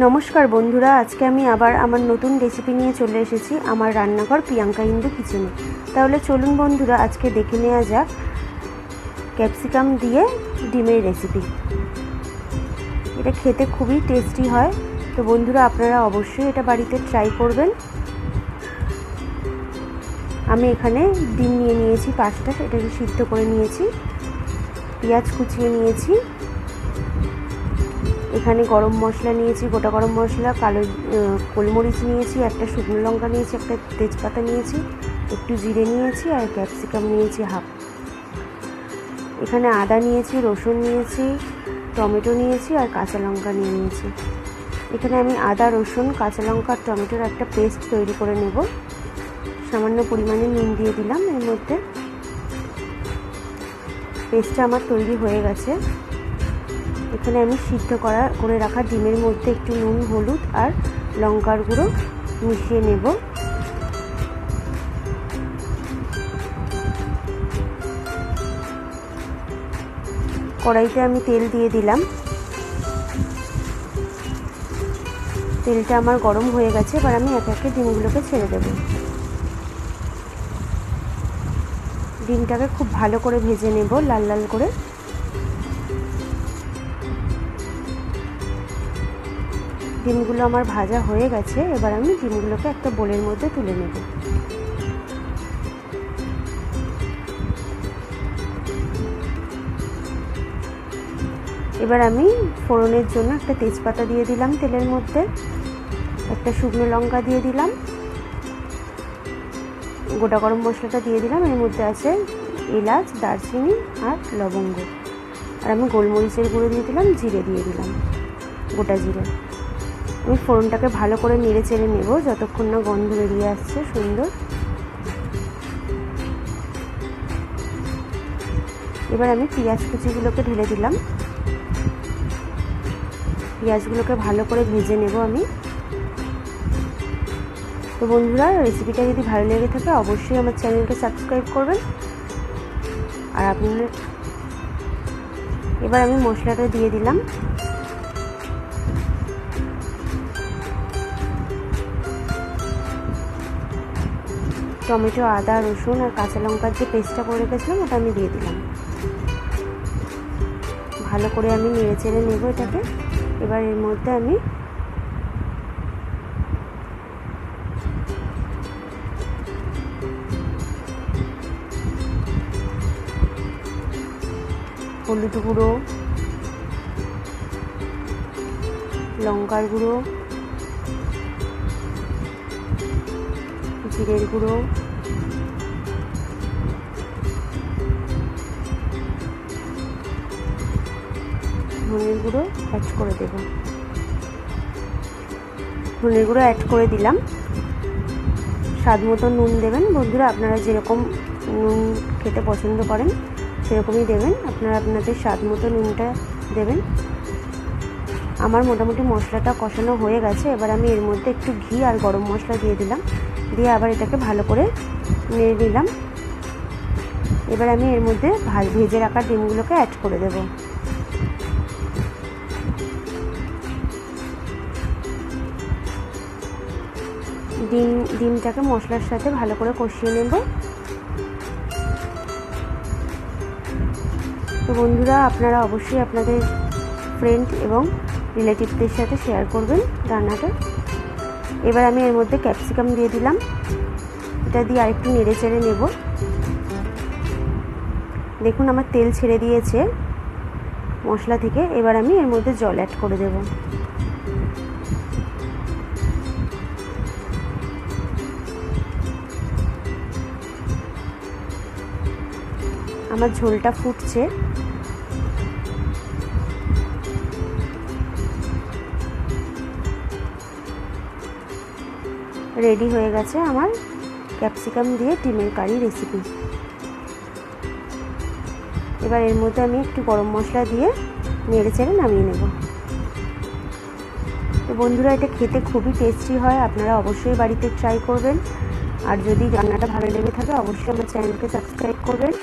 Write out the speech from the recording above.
नमस्कार बंधुरा आज के आमी आबार आमार नतून रेसिपि निये चले एसेछि आमार रान्नाघर प्रियंका इंदु किचेने। ताहले चलुन बंधुरा आज के देखे नेওয়া যাক कैप्सिकाम दिए डिमेर रेसिपि। এটা খেতে খুবই টেস্টি হয়, তো বন্ধুরা আপনারা অবশ্যই এটা বাড়িতে ট্রাই করবেন। আমি এখানে ডিম নিয়ে নিয়েছি 5টা, এটাকে সিদ্ধ করে নিয়েছি। পেঁয়াজ কুচিয়ে নিয়েছি। এখানে গরম মশলা নিয়েছি, গোটা গরম মশলা, কালো গোলমরিচ নিয়েছি, একটা শুকনো লঙ্কা নিয়েছি, একটা তেজপাতা নিয়েছি, একটু জিরে নিয়েছি আর ক্যাপসিকাম নিয়েছি হাফ। এখানে আদা নিয়েছি, রসুন নিয়েছি, টমেটো নিয়েছি আর কাঁচা লঙ্কা নিয়েছি। এখানে আমি আদা, রসুন, কাঁচা লঙ্কা আর টমেটোর একটা পেস্ট তৈরি করে নেব। সামান্য পরিমাণে নুন দিয়ে দিলাম এর মধ্যে। পেস্টটা আমার তৈরি হয়ে গেছে। এখানে আমি সিদ্ধ করে রাখা ডিমের মধ্যে একটু নুন, হলুদ আর লঙ্কার গুঁড়ো মিশিয়ে নেব। কড়াইতে আমি তেল দিয়ে দিলাম। তেলটা আমার গরম হয়ে গেছে, এবার আমি একে একে ডিমগুলোকে ছেড়ে দেব। ডিমটাকে খুব ভালো করে ভেজে নেব, লাল লাল করে। ডিমগুলো আমার ভাজা হয়ে গেছে, এবার আমি ডিমগুলোকে একটা বোলের মধ্যে তুলে নেব। এবার আমি ফোড়নের জন্য একটা তেজপাতা দিয়ে দিলাম তেলের মধ্যে, একটা শুকনো লঙ্কা দিয়ে দিলাম, গোটা গরম মশলাটা দিয়ে দিলাম। এর মধ্যে আছে এলাচ, দারচিনি আর লবঙ্গ, আর আমি গোলমরিচের গুঁড়ো দিয়ে দিলাম, জিরে দিয়ে দিলাম, গোটা জিরে। আমি ফোড়নটাকে ভালো করে নেড়ে চেড়ে নেব যতক্ষণ না গন্ধ বেরিয়ে আসছে সুন্দর। এবার আমি পেঁয়াজ কুচিগুলোকে ঢেলে দিলাম। পেঁয়াজগুলোকে ভালো করে ভেজে নেব আমি। তো বন্ধুরা, রেসিপিটা যদি ভালো লেগে থাকে অবশ্যই আমার চ্যানেলকে সাবস্ক্রাইব করবেন। আর আপনাদের এবার আমি মশলাটা দিয়ে দিলাম। টমেটো, আদা, রসুন আর কাঁচা লঙ্কার যে পেস্টটা করে রেখেছিলাম ওটা আমি দিয়ে দিলাম। ভালো করে আমি নেড়ে চেড়ে নেব এটাকে। এবার এর মধ্যে আমি হলুদ গুঁড়ো, লঙ্কার গুঁড়ো, জিরের গুঁড়ো, ধনের গুঁড়ো অ্যাড করে দেব। ধনের গুঁড়ো অ্যাড করে দিলাম। স্বাদ মতো নুন দেবেন বন্ধুরা, আপনারা যেরকম নুন খেতে পছন্দ করেন সেরকমই দেবেন। আপনারা আপনাদের স্বাদ মতো নুনটা দেবেন। আমার মোটামুটি মশলাটা কষানো হয়ে গেছে। এবার আমি এর মধ্যে একটু ঘি আর গরম মশলা দিয়ে দিলাম, দিয়ে আবার এটাকে ভালো করে নেড়ে নিলাম। এবার আমি এর মধ্যে ভেজে রাখা ডিমগুলোকে অ্যাড করে দেব। ডিমটাকে মশলার সাথে ভালো করে কষিয়ে নেব। তো বন্ধুরা, আপনারা অবশ্যই আপনাদের ফ্রেন্ড এবং রিলেটিভদের সাথে শেয়ার করবেন রান্নাটা। এবার আমি এর মধ্যে ক্যাপসিকাম দিয়ে দিলাম। এটা দিয়ে আরেকটু নেড়ে চেড়ে নেব। দেখুন আমার তেল ছেড়ে দিয়েছে মশলা থেকে। এবার আমি এর মধ্যে জল অ্যাড করে দেব। আমার ঝোলটা ফুটছে। রেডি হয়ে গেছে আমার ক্যাপসিকাম দিয়ে ডিমের কারি রেসিপি। এবার এর মধ্যে আমি একটু গরম মশলা দিয়ে নেড়ে চেড়ে নামিয়ে নেব। তো বন্ধুরা, এটা খেতে খুবই টেস্টি হয়, আপনারা অবশ্যই বাড়িতে ট্রাই করবেন। আর যদি রান্নাটা ভালো লেগে থাকে অবশ্যই আমার চ্যানেলকে সাবস্ক্রাইব করবেন।